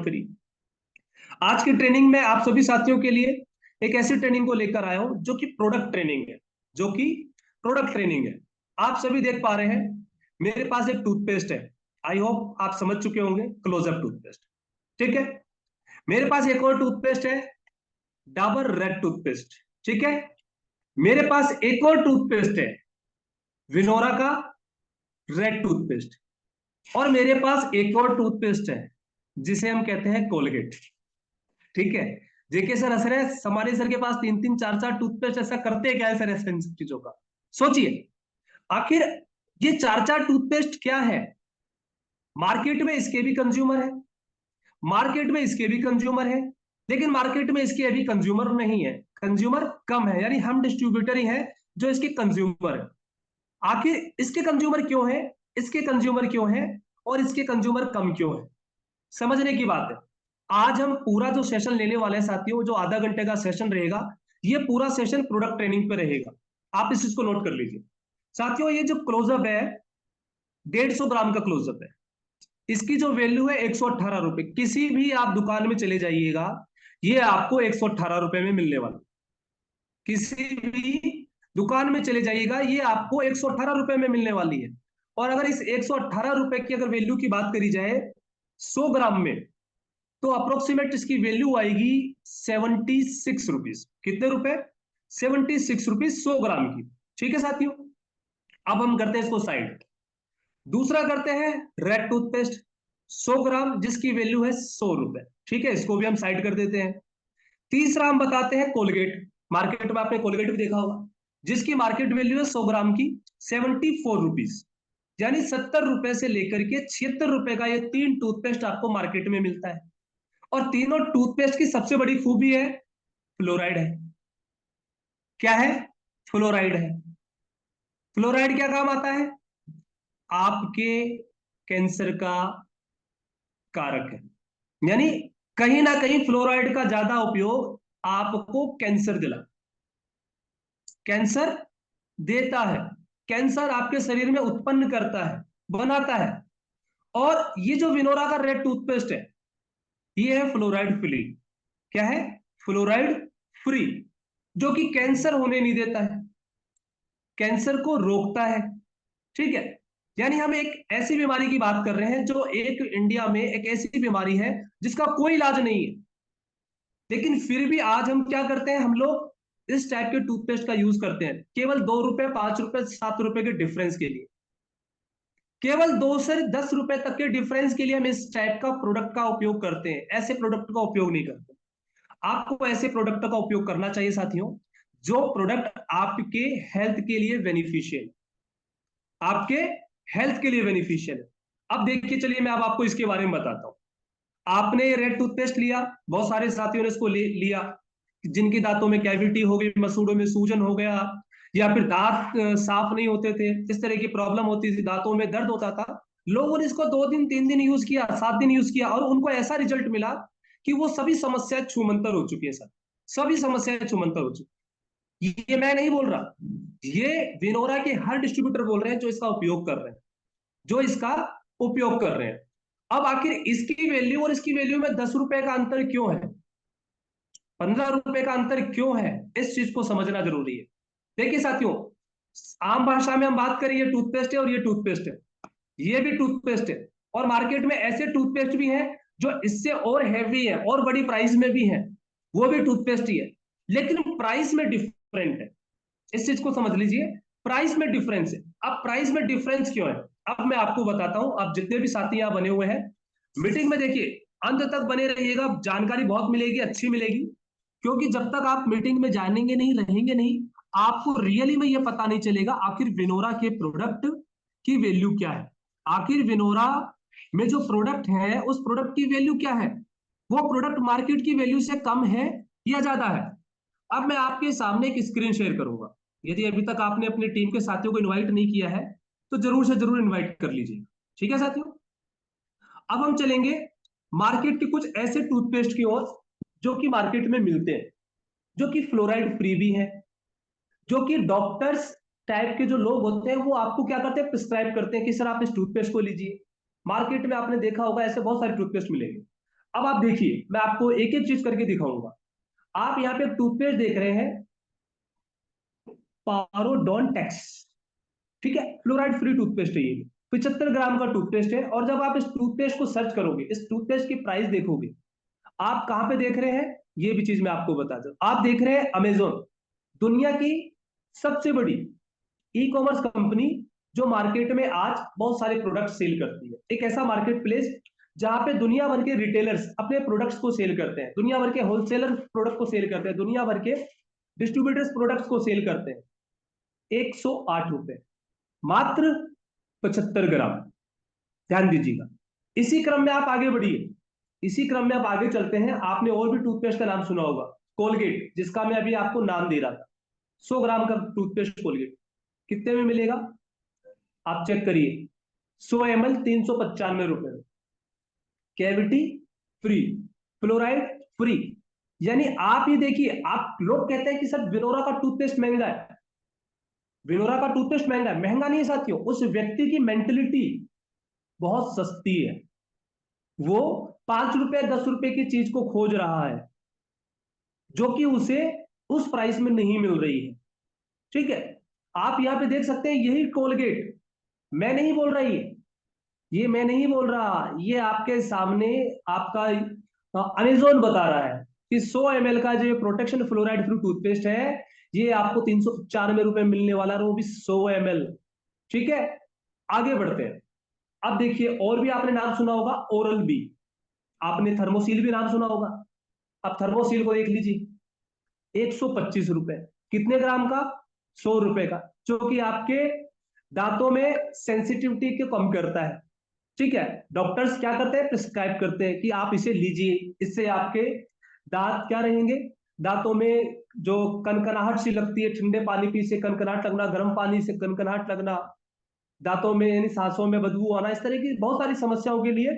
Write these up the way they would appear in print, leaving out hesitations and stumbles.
Free. आज की training में आप सभी साथियों के लिए एक ऐसी ट्रेनिंग को लेकर आया हूं जो कि प्रोडक्ट ट्रेनिंग है, जो कि प्रोडक्ट ट्रेनिंग है। आप सभी देख पा रहे हैं मेरे पास एक टूथपेस्ट है। आई होप आप समझ चुके होंगे, क्लोजअप टूथपेस्ट। ठीक है। मेरे पास एक और टूथपेस्ट है, डाबर रेड टूथपेस्ट। ठीक है। मेरे पास एक और टूथपेस्ट है, विनोरा का रेड टूथपेस्ट। और मेरे पास एक और टूथपेस्ट है जिसे हम कहते हैं कोलगेट। ठीक है। जेके सर हंस रहे हैं, हमारे सर के पास तीन तीन चार चार टूथपेस्ट, ऐसा करते हैं क्या है सर ऐसे इन सब चीजों का? सोचिए, आखिर ये चार चार टूथपेस्ट क्या है? मार्केट में इसके भी कंज्यूमर है, मार्केट में इसके भी कंज्यूमर है, लेकिन मार्केट में इसके अभी कंज्यूमर नहीं है, कंज्यूमर कम है, यानी हम डिस्ट्रीब्यूटर ही है जो इसके कंज्यूमर है। आखिर इसके कंज्यूमर क्यों है, इसके कंज्यूमर क्यों है और इसके कंज्यूमर कम क्यों है, समझने की बात है। आज हम पूरा जो सेशन लेने वाले हैं साथियों, जो आधा घंटे का सेशन रहेगा, ये पूरा सेशन प्रोडक्ट ट्रेनिंग पे रहेगा। आप इस चीज को नोट कर लीजिए साथियों। ये जो क्लोजअप है, 150 ग्राम का क्लोजअप है। इसकी जो वैल्यू है 118 रुपए। किसी भी आप दुकान में चले जाइएगा, ये आपको 118 रुपए में मिलने वाला। किसी भी दुकान में चले जाइएगा, ये आपको 118 रुपए में मिलने वाली है। और अगर इस 118 रुपए की अगर वैल्यू की बात करी जाए 100 ग्राम में, तो अप्रोक्सीमेट इसकी वैल्यू आएगी 76 रुपीज। कितने रुपए? 76 रुपीज 100 ग्राम की। ठीक है साथियों। अब हम करते हैं इसको साइड। दूसरा करते हैं रेड टूथपेस्ट 100 ग्राम, जिसकी वैल्यू है 100 रुपए। ठीक है, इसको भी हम साइड कर देते हैं। तीसरा हम बताते हैं कोलगेट। मार्केट में आपने कोलगेट भी देखा होगा, जिसकी मार्केट वैल्यू है 100 ग्राम की 74 रुपीज, यानी 70 रुपए से लेकर के 76 रुपए का ये तीन टूथपेस्ट आपको मार्केट में मिलता है। और तीनों टूथपेस्ट की सबसे बड़ी खूबी है, फ्लोराइड है। क्या है? फ्लोराइड है। फ्लोराइड क्या काम आता है? आपके कैंसर का कारक है। यानी कहीं ना कहीं फ्लोराइड का ज्यादा उपयोग आपको कैंसर दिला, कैंसर देता है, कैंसर आपके शरीर में उत्पन्न करता है, बनाता है। और ये जो विनोरा का रेड टूथपेस्ट है, ये है फ्लोराइड फ्री। क्या है? फ्लोराइड फ्री, जो कि कैंसर होने नहीं देता है, कैंसर को रोकता है। ठीक है। यानी हम एक ऐसी बीमारी की बात कर रहे हैं जो एक इंडिया में एक ऐसी बीमारी है जिसका कोई इलाज नहीं है, लेकिन फिर भी आज हम क्या करते हैं, हम लोग इस टाइप के टूथपेस्ट का यूज करते हैं केवल 2 रुपए, 5 रुपए, 7 रुपए के डिफरेंस के लिए। केवल 2 से 10 रुपए तक के डिफरेंस के लिए हम इस टाइप का प्रोडक्ट का उपयोग करते हैं, ऐसे प्रोडक्ट का उपयोग नहीं करते। आपको ऐसे प्रोडक्ट का उपयोग करना चाहिए साथियों, जो प्रोडक्ट आपके हेल्थ के लिए बेनिफिशियल, आपके हेल्थ के लिए बेनिफिशियल है। अब देखिए, चलिए मैं अब आपको इसके बारे में बताता हूं। आपने रेड टूथपेस्ट लिया, बहुत सारे साथियों ने इसको लिया, जिनके दांतों में कैविटी हो गई, मसूड़ों में सूजन हो गया, या फिर दांत साफ नहीं होते थे, इस तरह की प्रॉब्लम होती थी, दांतों में दर्द होता था। लोगों ने इसको 2 दिन 3 दिन यूज किया, 7 दिन यूज किया, और उनको ऐसा रिजल्ट मिला कि वो सभी समस्याएं छूमंतर हो चुकी है सर। सभी समस्याएं छूमंतर हो चुकी। ये मैं नहीं बोल रहा, ये विनोरा के हर डिस्ट्रीब्यूटर बोल रहे हैं जो इसका उपयोग कर रहे हैं, जो इसका उपयोग कर रहे हैं। अब आखिर इसकी वैल्यू और इसकी वैल्यू में 10 रुपए का अंतर क्यों है, 15 रुपए का अंतर क्यों है, इस चीज को समझना जरूरी है। देखिए साथियों, आम भाषा में हम बात करें, ये टूथपेस्ट है और ये टूथपेस्ट है, ये भी टूथपेस्ट है। और मार्केट में ऐसे टूथपेस्ट भी हैं जो इससे और हैवी है और बड़ी प्राइस में भी है, वो भी टूथपेस्ट ही है, लेकिन प्राइस में डिफरेंट है। इस चीज को समझ लीजिए, प्राइस में डिफरेंस है। अब प्राइस में डिफरेंस क्यों है, अब मैं आपको बताता हूं। आप जितने भी साथी यहां बने हुए हैं मीटिंग में, देखिए अंत तक बने रहिएगा, जानकारी बहुत मिलेगी, अच्छी मिलेगी। क्योंकि जब तक आप मीटिंग में जानेंगे नहीं, रहेंगे नहीं, आपको रियली में ये पता नहीं चलेगा आखिर विनोरा के प्रोडक्ट की वैल्यू क्या है। आखिर विनोरा में जो प्रोडक्ट है, उस प्रोडक्ट की वैल्यू क्या है, वो प्रोडक्ट मार्केट की वैल्यू से कम है या ज्यादा है। अब मैं आपके सामने एक स्क्रीन शेयर करूंगा। यदि अभी तक आपने अपनी टीम के साथियों को इनवाइट नहीं किया है, तो जरूर से जरूर इनवाइट कर लीजिए। ठीक है साथियों। अब हम चलेंगे मार्केट के कुछ ऐसे टूथपेस्ट की ओर जो कि मार्केट में मिलते हैं, जो कि फ्लोराइड फ्री भी है, जो कि डॉक्टर्स टाइप के जो लोग होते हैं वो आपको क्या करते हैं, प्रिस्क्राइब करते हैं कि सर आप इस टूथपेस्ट को लीजिए। मार्केट में आपने देखा होगा ऐसे बहुत सारे टूथपेस्ट मिलेंगे। अब आप देखिए, मैं आपको एक एक चीज करके दिखाऊंगा। आप यहाँ पे टूथपेस्ट देख रहे हैं, पारोडोंटेक्स, ठीक है, फ्लोराइड फ्री टूथपेस्ट है ये। 75 ग्राम का टूथपेस्ट है। और जब आप इस टूथपेस्ट को सर्च करोगे, इस टूथपेस्ट की प्राइस देखोगे, आप कहां पे देख रहे हैं, ये भी चीज मैं आपको बता दूं। आप देख रहे हैं अमेजोन, दुनिया की सबसे बड़ी ई कॉमर्स कंपनी, जो मार्केट में आज बहुत सारे प्रोडक्ट सेल करती है। एक ऐसा मार्केट प्लेस जहां पे दुनिया भर के रिटेलर्स अपने प्रोडक्ट्स को सेल करते हैं, दुनिया भर के होलसेलर प्रोडक्ट को सेल करते हैं, दुनिया भर के डिस्ट्रीब्यूटर्स प्रोडक्ट्स को सेल करते हैं। 108 रुपए, मात्र 75 ग्राम। ध्यान दीजिएगा। इसी क्रम में आप आगे बढ़िए, इसी क्रम में आप आगे चलते हैं। आपने और भी टूथपेस्ट का नाम सुना होगा, कोलगेट, जिसका मैं अभी आपको नाम दे रहा था। 100 ग्राम का टूथपेस्ट कोलगेट कितने में मिलेगा, आप चेक करिए। 100 ml 395 रुपए में, कैविटी फ्री, फ्लोराइड फ्री। यानी आप ये देखिए, आप लोग कहते हैं कि सर विनोरा का टूथपेस्ट महंगा है, विनोरा का टूथपेस्ट महंगा है। महंगा नहीं है साथियों, उस व्यक्ति की मेंटेलिटी बहुत सस्ती है। वो 5 रुपए 10 रुपए की चीज को खोज रहा है, जो कि उसे उस प्राइस में नहीं मिल रही है। ठीक है, आप यहां पे देख सकते हैं, यही कोलगेट, मैं नहीं बोल रहा, ये मैं नहीं बोल रहा, ये आपके सामने आपका अमेजोन बता रहा है कि 100 ml का जो प्रोटेक्शन फ्लोराइड फ्री टूथपेस्ट है, ये आपको 395 रुपए मिलने वाला है, वो भी 100 ml। ठीक है, आगे बढ़ते हैं। अब देखिए, और भी आपने नाम सुना होगा, ओरल बी। आपने थर्मोसील भी नाम सुना होगा। अब थर्मोसील को देख लीजिए, 125 रुपए, कितने ग्राम का, 100 रुपए का, जो कि आपके दांतों में सेंसिटिविटी को कम करता है। ठीक है, डॉक्टर्स क्या करते हैं, प्रिस्क्राइब करते हैं कि आप इसे लीजिए, इससे आपके दांत क्या रहेंगे, दांतों में जो कनकनाहट सी लगती है, ठंडे पानी पी से कनकनाहट लगना, गर्म पानी से कनकनाहट लगना, दांतों में यानी सांसों में बदबू आना, इस तरह की बहुत सारी समस्याओं के लिए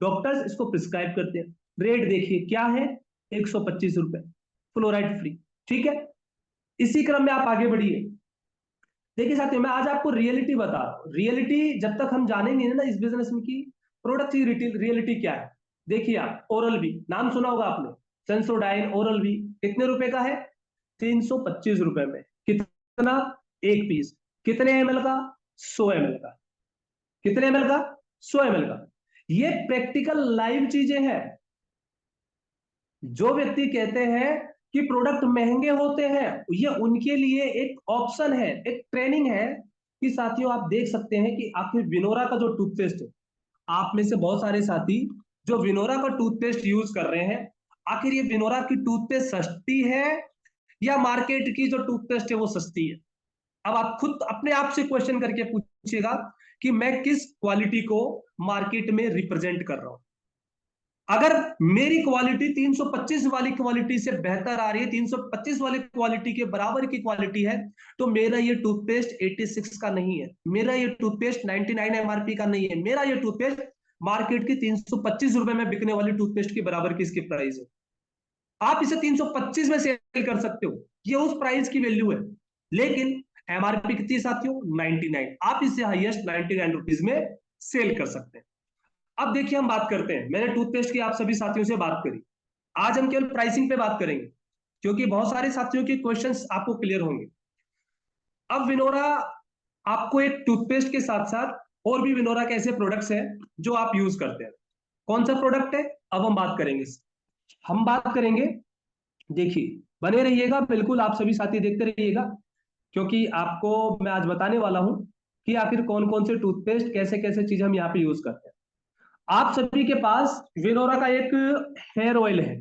डॉक्टर्स इसको प्रिस्क्राइब करते हैं। रेट देखिए क्या है, 125 रुपए, फ्लोराइड फ्री। ठीक है, इसी क्रम में आप आगे बढ़िए। देखिए साथियों, मैं आज आपको रियलिटी बता रहा हूं। रियलिटी जब तक हम जानेंगे ना इस बिजनेस में की प्रोडक्ट की रियलिटी क्या है। देखिए, आप ओरल बी नाम सुना होगा आपने, सेंसोडाइन ओरल बी कितने रुपए का है, 325 रुपए में। कितना, एक पीस। कितने एमएल का, 100 ml का। कितने एमएल का, 100 ml का। ये प्रैक्टिकल लाइव चीजें हैं। जो व्यक्ति कहते हैं कि प्रोडक्ट महंगे होते हैं, ये उनके लिए एक ऑप्शन है, एक ट्रेनिंग है कि साथियों आप देख सकते हैं कि आखिर विनोरा का जो टूथपेस्ट है, आप में से बहुत सारे साथी जो विनोरा का टूथपेस्ट यूज कर रहे हैं, आखिर ये विनोरा की टूथपेस्ट सस्ती है या मार्केट की जो टूथपेस्ट है वो सस्ती है। अब आप खुद अपने आप से क्वेश्चन करके पूछिएगा कि मैं किस क्वालिटी को मार्केट में रिप्रेजेंट कर रहा हूं। अगर मेरी क्वालिटी 325 वाली क्वालिटी से बेहतर आ रही है, 325 वाली क्वालिटी के बराबर की क्वालिटी है, तो मेरा ये टूथपेस्ट 86 का नहीं है, मेरा ये टूथपेस्ट 99 एमआरपी का नहीं है, मेरा ये टूथपेस्ट मार्केट की 325 रुपए में बिकने वाली टूथपेस्ट के बराबर की इसकी प्राइस है। आप इसे 325 में सेल कर सकते हो, ये उस प्राइस की वैल्यू है। लेकिन एमआरपी कितनी साथियों, 99, आप इसे हाईएस्ट 99 रुपीज में सेल कर सकते हैं। अब देखिए, हम बात करते हैं, मैंने टूथपेस्ट की आप सभी साथियों से बात करी, आज हम केवल प्राइसिंग पे बात करेंगे, क्योंकि बहुत सारे साथियों के क्वेश्चंस आपको क्लियर होंगे। अब विनोरा आपको एक टूथपेस्ट के साथ साथ और भी विनोरा के ऐसे प्रोडक्ट्स हैं जो आप यूज करते हैं। कौन सा प्रोडक्ट है, अब हम बात करेंगे, हम बात करेंगे। देखिए, बने रहिएगा बिल्कुल, आप सभी साथी देखते रहिएगा, क्योंकि आपको मैं आज बताने वाला हूं कि आखिर कौन कौन से टूथपेस्ट, कैसे कैसे चीज हम यहाँ पे यूज करते हैं। आप सभी के पास विनोरा का एक हेयर ऑयल है,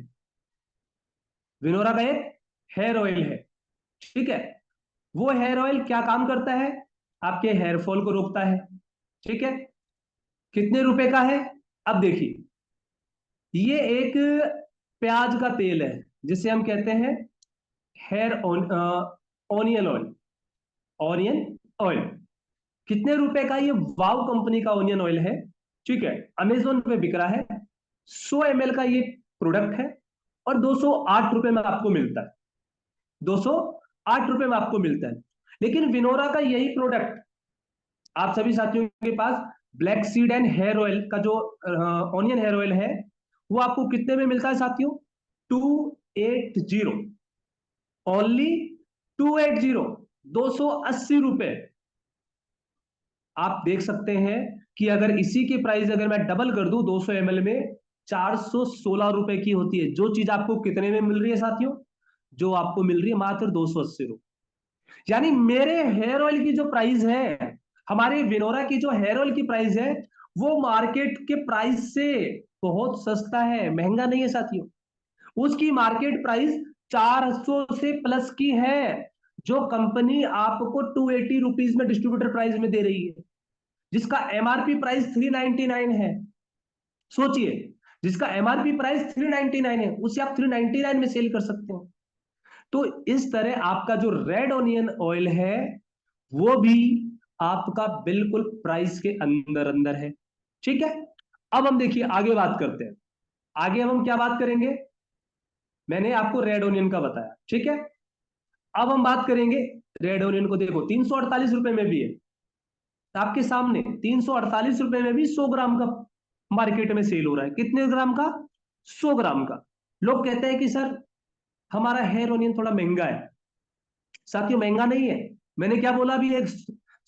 विनोरा का एक हेयर ऑयल है। ठीक है, वो हेयर ऑयल क्या काम करता है, आपके हेयर फॉल को रोकता है। ठीक है, कितने रुपए का है, अब देखिए, ये एक प्याज का तेल है, जिसे हम कहते हैं here onion oil, onion oil. कितने रुपए का, ये वाव कंपनी का ऑनियन ऑयल है। ठीक है, अमेजोन पे बिक रहा है, 100 ml का ये प्रोडक्ट है, और 208 रुपए में आपको मिलता है, 208 रुपए में आपको मिलता है। लेकिन विनोरा का यही प्रोडक्ट आप सभी साथियों के पास black seed and hair oil का जो ऑनियन हेयर ऑयल है, वो आपको कितने में मिलता है साथियों? 280, ओनली 280, 280 रुपए। आप देख सकते हैं कि अगर इसी की प्राइस अगर मैं डबल कर दूं 200 ml में, 416 रुपए की होती है। जो चीज आपको कितने में मिल रही है साथियों? जो आपको मिल रही है मात्र 280 रुपए। यानी मेरे हेयर ऑयल की जो प्राइस है, हमारे विनोरा की जो हेयर ऑयल की प्राइस है, वो मार्केट के प्राइस से बहुत सस्ता है, महंगा नहीं है साथियों। उसकी मार्केट प्राइस 400 से प्लस की है, जो कंपनी आपको 280 रुपीज में डिस्ट्रीब्यूटर प्राइस में दे रही है, जिसका एमआरपी प्राइस 399 है। सोचिए, जिसका एमआरपी प्राइस 399 है, उसे आप 399 में सेल कर सकते हो। तो इस तरह आपका जो रेड ऑनियन ऑयल है, वो भी आपका बिल्कुल प्राइस के अंदर अंदर है। ठीक है, अब हम देखिए आगे बात करते हैं। आगे हम क्या बात करेंगे? मैंने आपको रेड ऑनियन का बताया, ठीक है। अब हम बात करेंगे रेड ऑनियन को। देखो 348 रुपए में भी है आपके सामने, 348 रुपए में भी 100 ग्राम का मार्केट में सेल हो रहा है। कितने ग्राम का? 100 ग्राम का। लोग कहते हैं कि सर हमारा हेयर ऑनियन थोड़ा महंगा है। साथियों महंगा नहीं है। मैंने क्या बोला अभी? एक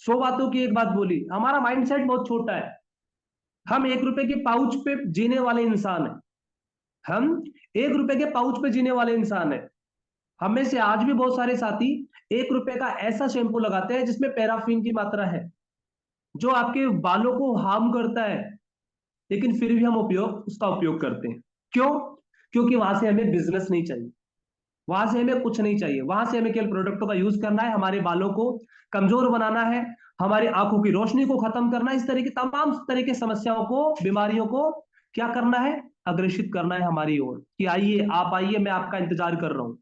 100 बातों की एक बात बोली। हमारा माइंडसेट बहुत छोटा है। हम 1 रुपए के पाउच पे जीने वाले इंसान है। हम 1 रुपए के पाउच पे जीने वाले इंसान है। हमें से आज भी बहुत सारे साथी 1 रुपए का ऐसा शैंपू लगाते हैं जिसमें पैराफिन की मात्रा है, जो आपके बालों को हार्म करता है, लेकिन फिर भी हम उसका उपयोग करते हैं। क्यों? क्योंकि वहां से हमें बिजनेस नहीं चाहिए, वहां से हमें कुछ नहीं चाहिए। वहां से हमें केवल प्रोडक्टों का यूज करना है, हमारे बालों को कमजोर बनाना है, हमारी आंखों की रोशनी को खत्म करना है। इस तरह की तमाम तरह की समस्याओं को, बीमारियों को क्या करना है? अग्रेषित करना है हमारी ओर, कि आइए, आप आइए, मैं आपका इंतजार कर रहा हूं।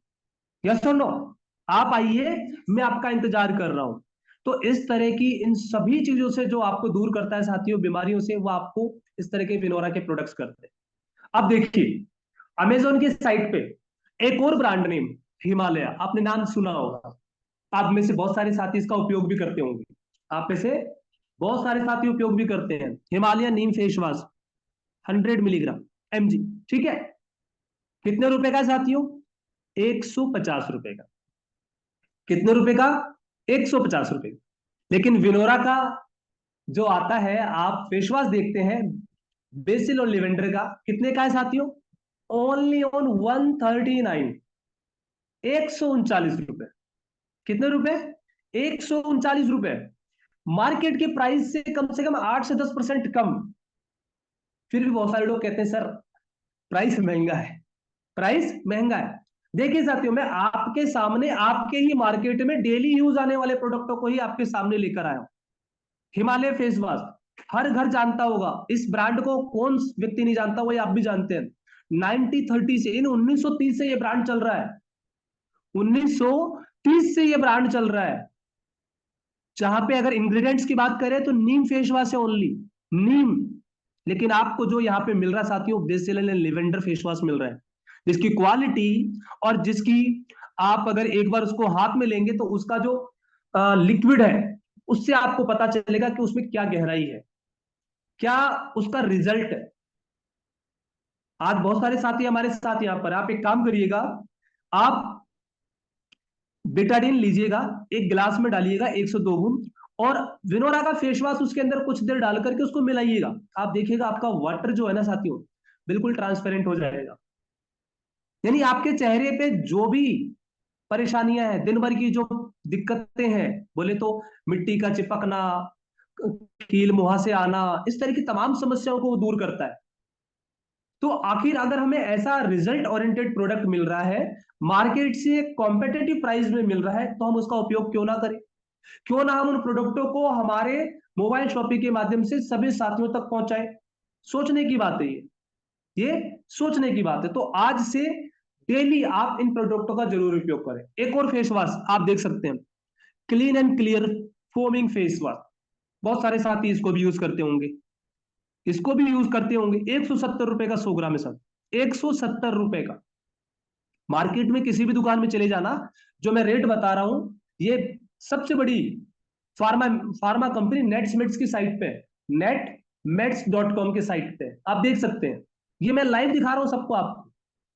यस और नो? आप आइए, मैं आपका इंतजार कर रहा हूं। तो इस तरह की इन सभी चीजों से जो आपको दूर करता है साथियों, बीमारियों से, वो आपको इस तरह के विनोरा के प्रोडक्ट्स करते हैं। अब देखिए, अमेजोन की साइट पे एक और ब्रांड नेम, हिमालय, आपने नाम सुना होगा। आप में से बहुत सारे साथी इसका उपयोग भी करते होंगे। आप में से बहुत सारे साथी उपयोग भी करते हैं हिमालय नीम फेस वॉश, 100 मिलीग्राम mg। ठीक है, कितने रुपए का साथियों? 150 रुपए का। कितने रुपए का? 150 रुपए। लेकिन विनोरा का जो आता है, आप फेस वॉश देखते हैं बेसिल और लिवेंडर का, कितने का है साथियों? ओनली ऑन 139, 139 रुपए। कितने रुपए? 139 रुपए। मार्केट के प्राइस से कम 8 से 10% कम। फिर भी बहुत सारे लोग कहते हैं सर प्राइस महंगा है, प्राइस महंगा है। देखिए साथियों, मैं आपके सामने, आपके ही मार्केट में डेली यूज आने वाले प्रोडक्टों को ही आपके सामने लेकर आया हूं। हिमालय फेस वॉश हर घर जानता होगा। इस ब्रांड को कौन व्यक्ति नहीं जानता? वो आप भी जानते हैं। 1930 से, इन 1930 से ये ब्रांड चल रहा है। 1930 से ये ब्रांड चल रहा है। जहां पे अगर इंग्रेडिएंट्स की बात करें तो नीम फेस वॉश है, ओनली नीम। लेकिन आपको जो यहाँ पे मिल रहा है साथियों, BECIL and lavender face wash मिल रहा है, जिसकी क्वालिटी और जिसकी, आप अगर एक बार उसको हाथ में लेंगे तो उसका जो लिक्विड है, उससे आपको पता चलेगा कि उसमें क्या गहराई है, क्या उसका रिजल्ट है। आज बहुत सारे साथी हमारे साथ यहाँ पर, आप एक काम करिएगा, आप बेटाडीन लीजिएगा, एक गिलास में डालिएगा 102 बूंद, और विनोरा का फेस वॉश उसके अंदर कुछ देर डाल करके उसको मिलाइएगा। आप देखिएगा आपका वाटर जो है ना साथियों, बिल्कुल ट्रांसपेरेंट हो जाएगा। यानी आपके चेहरे पे जो भी परेशानियां हैं, दिन भर की जो दिक्कतें हैं, बोले तो मिट्टी का चिपकना, कील मुंह से आना, इस तरह की तमाम समस्याओं को वो दूर करता है। तो आखिर अगर हमें ऐसा रिजल्ट ओरिएंटेड प्रोडक्ट मिल रहा है, मार्केट से कॉम्पिटेटिव प्राइस में मिल रहा है, तो हम उसका उपयोग क्यों ना करें? क्यों ना हम उन प्रोडक्टों को हमारे मोबाइल शॉपिंग के माध्यम से सभी साथियों तक पहुंचाएं? सोचने की बात है ये सोचने की बात है। तो आज से डेली आप इन प्रोडक्टों का जरूर उपयोग करें। एक और फेस वॉश आप देख सकते हैं, clean and clear foaming face wash. बहुत सारे साथी इसको भी यूज करते होंगे, इसको भी यूज करते होंगे। 170 रुपए का 100 ग्राम है सर, 170 रुपए का। मार्केट में किसी भी दुकान में चले जाना, जो मैं रेट बता रहा हूं, ये सबसे बड़ी फार्मा फार्मा कंपनी नेटमेट्स की साइट पे, netmeds.com के साइट पे आप देख सकते हैं। ये मैं लाइव दिखा रहा हूं सबको, आपको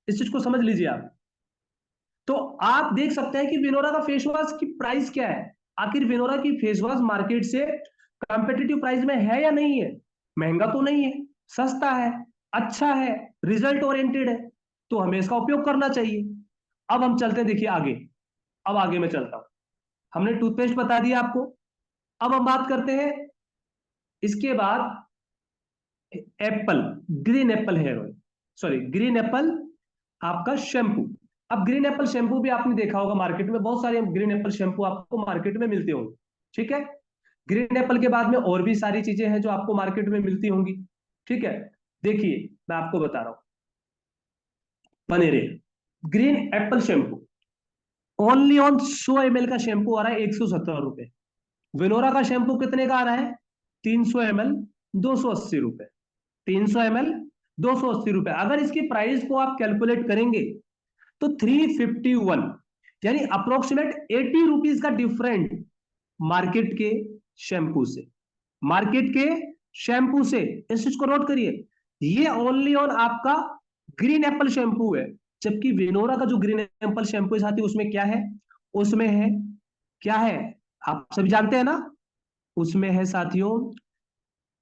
इस चीज को समझ लीजिए आप। तो आप देख सकते हैं कि विनोरा का फेस वॉश की प्राइस क्या है। आखिर विनोरा की फेस वॉश मार्केट से कॉम्पिटिटिव प्राइस में है या नहीं है? महंगा तो नहीं है, सस्ता है, अच्छा है, रिजल्ट ओरिएंटेड है, तो हमें इसका उपयोग करना चाहिए। अब हम चलते हैं, देखिए आगे। अब आगे मैं चलता हूं। हमने टूथपेस्ट बता दिया आपको। अब हम बात करते हैं इसके बाद apple, green apple hair oil, sorry green apple आपका शैम्पू। अब ग्रीन एप्पल शैम्पू भी आपने देखा होगा मार्केट में, बहुत सारे ग्रीन एप्पल शैम्पू आपको मार्केट में मिलते होंगे। ठीक है, ग्रीन एप्पल के बाद में और भी सारी चीजें हैं जो आपको मार्केट में मिलती होंगी। ठीक है, देखिए मैं आपको बता रहा हूं। बने रहे, green apple shampoo only on 100 ml का शैम्पू आ रहा है 170 रुपए। विनोरा का शैम्पू कितने का आ रहा है? 300 ml, 280 रुपए। 300 ml, 280 रुपए। अगर इसकी प्राइस को आप कैलकुलेट करेंगे तो 351, यानी अप्रोक्सीमेट 80 रुपीज का डिफरेंट मार्केट के शैम्पू से, मार्केट के शैम्पू से। इस चीज को नोट करिए, ये ओनली ऑन आपका ग्रीन एप्पल शैम्पू है। जबकि विनोरा का जो ग्रीन एप्पल शैम्पू है साथी, उसमें क्या है? उसमें है, क्या है? आप सभी जानते हैं ना, उसमें है साथियों,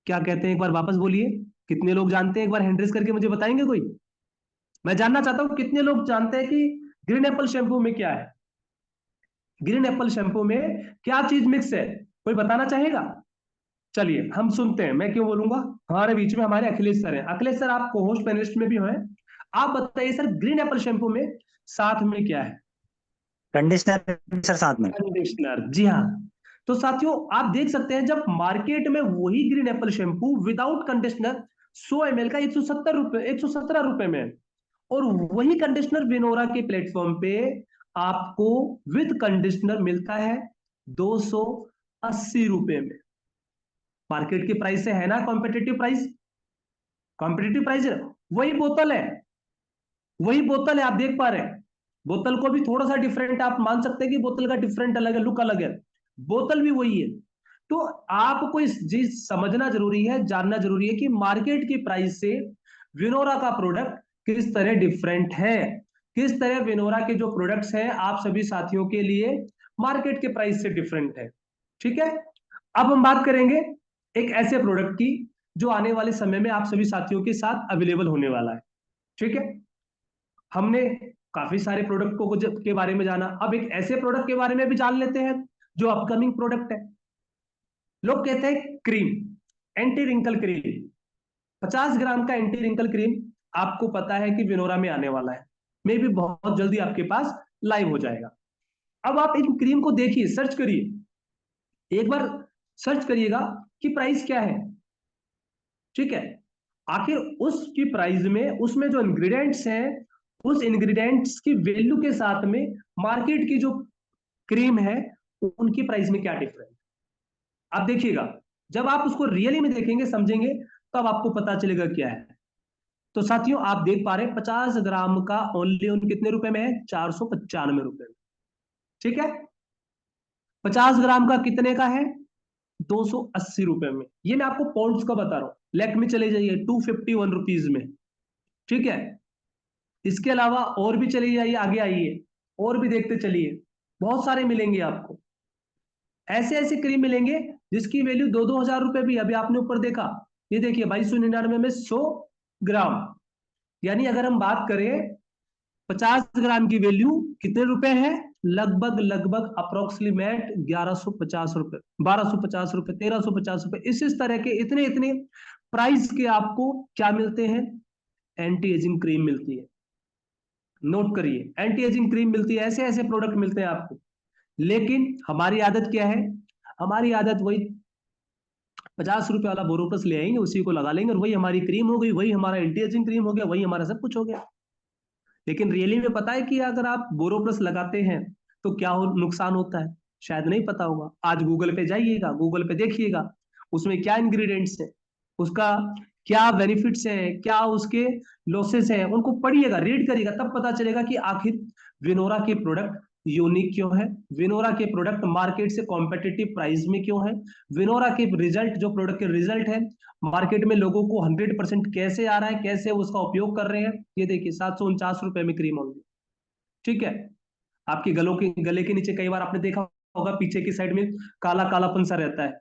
क्या कहते हैं? एक बार वापस बोलिए, कितने लोग जानते हैं? एक बार हैंड रेज करके मुझे बताएंगे कोई। मैं जानना चाहता हूं कितने लोग जानते हैं कि ग्रीन एप्पल शैम्पू में क्या है? ग्रीन एप्पल शैम्पू में क्या चीज मिक्स है? कोई बताना चाहेगा? चलिए हम सुनते हैं, मैं क्यों बोलूंगा। हमारे बीच में हमारे अखिलेश सर हैं। अखिलेश सर, आप को होस्ट पैनलिस्ट में भी हैं। आप बताइए सर, ग्रीन एप्पल शैम्पू में साथ में क्या है? कंडीशनर सर साथ में। कंडीशनर, जी हाँ। तो साथियों आप देख सकते हैं, जब मार्केट में वही green apple shampoo without conditioner 100 ml का 170 रुपए, 117 रुपए में है, और वही कंडीशनर विनोरा के प्लेटफॉर्म पे आपको विद कंडीशनर मिलता है 280 रुपए में। मार्केट की प्राइस से है ना कॉम्पिटिटिव प्राइस? कॉम्पिटिटिव प्राइस है। वही बोतल है, वही बोतल है, आप देख पा रहे हैं। बोतल को भी थोड़ा सा डिफरेंट आप मान सकते हैं कि बोतल का डिफरेंट अलग है, लुक अलग है, बोतल भी वही है। तो आपको इस चीज समझना जरूरी है, जानना जरूरी है कि मार्केट की प्राइस से विनोरा का प्रोडक्ट किस तरह डिफरेंट है, किस तरह विनोरा के जो प्रोडक्ट्स हैं आप सभी साथियों के लिए मार्केट के प्राइस से डिफरेंट है। ठीक है, अब हम बात करेंगे एक ऐसे प्रोडक्ट की जो आने वाले समय में आप सभी साथियों के साथ अवेलेबल होने वाला है। ठीक है, हमने काफी सारे प्रोडक्ट को के बारे में जाना, अब एक ऐसे प्रोडक्ट के बारे में भी जान लेते हैं जो अपकमिंग प्रोडक्ट है। लोग कहते हैं क्रीम, एंटी रिंकल क्रीम, 50 ग्राम का एंटी रिंकल क्रीम आपको पता है कि विनोरा में आने वाला है, मे भी बहुत जल्दी आपके पास लाइव हो जाएगा। अब आप इन क्रीम को देखिए, सर्च करिए, एक बार सर्च करिएगा कि प्राइस क्या है। ठीक है, आखिर उसकी प्राइस में, उसमें जो इंग्रेडिएंट्स हैं, उस इंग्रेडिएंट्स की वैल्यू के साथ में मार्केट की जो क्रीम है उनकी प्राइस में क्या डिफरेंस। आप देखिएगा, जब आप उसको रियली में देखेंगे समझेंगे तब आपको पता चलेगा क्या है। तो साथियों आप देख पा रहे हैं 50 ग्राम का ओनली ऑन कितने रुपए में है? 495 रुपए में। ठीक है, 50 ग्राम का कितने का है? 280 रुपए में। ये मैं आपको पॉइंट्स का बता रहा हूं। लेक में चले जाइए 251 रुपीज में। ठीक है, इसके अलावा और भी चले जाइए, आगे आइए, और भी देखते चलिए, बहुत सारे मिलेंगे आपको। ऐसे ऐसे क्रीम मिलेंगे जिसकी वैल्यू 2-2 हजार रुपए भी। अभी आपने ऊपर देखा, ये देखिए 2299 में 100 ग्राम, यानी अगर हम बात करें 50 ग्राम की वैल्यू कितने रुपए है? लगभग लगभग अप्रोक्सीमेट 1150 रुपए, 1250 रुपए, 1350 रुपए, इस तरह के इतने इतने प्राइस के आपको क्या मिलते हैं? एंटी एजिंग क्रीम मिलती है। नोट करिए, एंटी एजिंग क्रीम मिलती है, ऐसे ऐसे प्रोडक्ट मिलते हैं आपको। लेकिन हमारी आदत क्या है? हमारी आदत वही 50 रुपए वाला बोरोप्लस ले आएंगे, उसी को लगा लेंगे और वही हमारी क्रीम हो गई, वही हमारा एंटी एजिंग क्रीम हो गया, वही हमारा सब कुछ हो गया। लेकिन रियली में पता है कि अगर आप बोरोप्लस लगाते हैं तो क्या नुकसान होता है? शायद नहीं पता होगा। आज गूगल पे जाइएगा, गूगल पे देखिएगा उसमें क्या इंग्रेडिएंट्स है, उसका क्या बेनिफिट्स है, क्या उसके लॉसेस हैं, उनको पढ़िएगा, रीड करिएगा, तब पता चलेगा कि आखिर विनोरा के प्रोडक्ट यूनिक क्यों है, विनोरा के प्रोडक्ट मार्केट से कॉम्पिटिटिव प्राइस में क्यों है, विनोरा के रिजल्ट, जो प्रोडक्ट के रिजल्ट है मार्केट में लोगों को 100% कैसे आ रहा है, कैसे उसका उपयोग कर रहे हैं। ये देखिए 749 रुपए में क्रीम ऑनली, ठीक है। आपके गले के नीचे कई बार आपने देखा होगा पीछे की साइड में काला कालापन सा रहता है।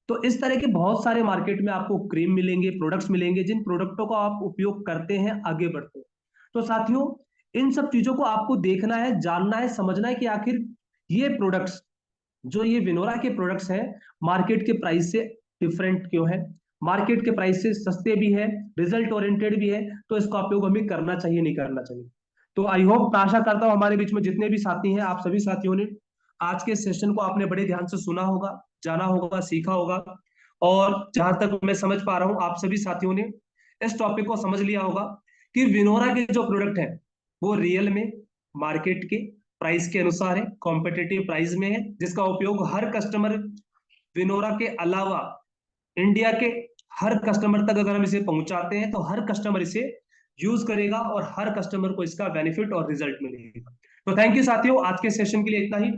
तो इस तरह के बहुत सारे मार्केट में आपको क्रीम मिलेंगे, प्रोडक्ट्स मिलेंगे, जिन प्रोडक्टों का आप उपयोग करते हैं, आगे बढ़ते हैं। तो साथियों, इन सब चीजों को आपको देखना है, जानना है, समझना है कि आखिर ये प्रोडक्ट्स, जो ये विनोरा के प्रोडक्ट्स हैं, मार्केट के प्राइस से डिफरेंट क्यों है, मार्केट के प्राइस से सस्ते भी है, रिजल्ट ओरिएंटेड भी है, तो इसका उपयोग हमें करना चाहिए, नहीं करना चाहिए। तो आई होप, आशा करता हूं हमारे बीच में जितने भी साथी हैं, आप सभी साथियों ने आज के सेशन को आपने बड़े ध्यान से सुना होगा, जाना होगा, सीखा होगा। और जहां तक मैं समझ पा रहा हूं, आप सभी साथियों ने इस टॉपिक को समझ लिया होगा कि विनोरा के जो प्रोडक्ट है वो रियल में मार्केट के प्राइस के अनुसार है, कॉम्पिटिटिव प्राइस में है, जिसका उपयोग हर कस्टमर, विनोरा के अलावा इंडिया के हर कस्टमर तक अगर हम इसे पहुंचाते हैं तो हर कस्टमर इसे यूज करेगा और हर कस्टमर को इसका बेनिफिट और रिजल्ट मिलेगा। तो थैंक यू साथियों, आज के सेशन के लिए इतना ही।